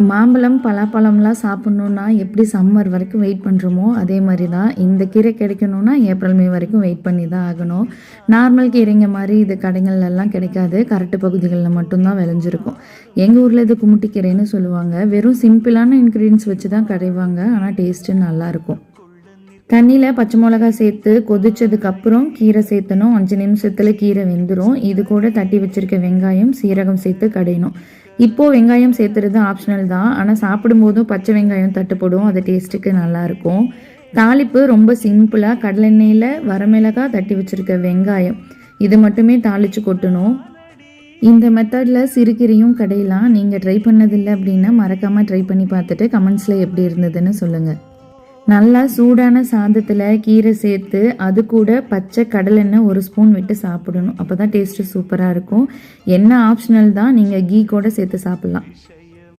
மாம்பழம், பலாப்பழம்லாம் சாப்பிட்ணுன்னா எப்படி சம்மர் வரைக்கும் வெயிட் பண்ணுறோமோ, அதே மாதிரி தான் இந்த கீரை கிடைக்கணுன்னா ஏப்ரல், மே வரைக்கும் வெயிட் பண்ணி தான் ஆகணும். நார்மல் கீரைங்க மாதிரி இது கடைகள்லாம் கிடைக்காது. கரட்டு பகுதிகளில் மட்டும்தான் விளைஞ்சிருக்கும். எங்கள் ஊரில் இது குமுட்டி கீரைன்னு சொல்லுவாங்க. வெறும் சிம்பிளான இன்க்ரீடியன்ஸ் வச்சு தான் கடைவாங்க. ஆனால் டேஸ்ட்டு நல்லாயிருக்கும். தண்ணியில் பச்சை மிளகா சேர்த்து கொதிச்சதுக்கப்புறம் கீரை சேர்த்தணும். 5 நிமிஷத்தில் கீரை வெந்துடும். இது கூட தட்டி வச்சுருக்க வெங்காயம், சீரகம் சேர்த்து கடையணும். இப்போது வெங்காயம் சேர்த்துறது ஆப்ஷனல் தான். ஆனால் சாப்பிடும்போதும் பச்சை வெங்காயம் தட்டுப்படும். அது டேஸ்ட்டுக்கு நல்லாயிருக்கும். தாளிப்பு ரொம்ப சிம்பிளாக கடலெண்ணெயில் வரமிளகாய், தட்டி வச்சுருக்க வெங்காயம் இது மட்டுமே தாளித்து கொட்டணும். இந்த மெத்தடில் சிறுகீரையும் கடையலாம். நீங்கள் ட்ரை பண்ணதில்லை அப்படின்னா மறக்காமல் ட்ரை பண்ணி பார்த்துட்டு கமெண்ட்ஸில் எப்படி இருந்ததுன்னு சொல்லுங்கள். நல்லா சூடான சாதத்தில் கீரை சேர்த்து அது கூட பச்சை கடலெண்ணெய் 1 ஸ்பூன் விட்டு சாப்பிடணும். அப்போ தான் டேஸ்ட்டு சூப்பராக இருக்கும். எண்ணெய் ஆப்ஷனல் தான். நீங்கள் கீ கூட சேர்த்து சாப்பிட்லாம்.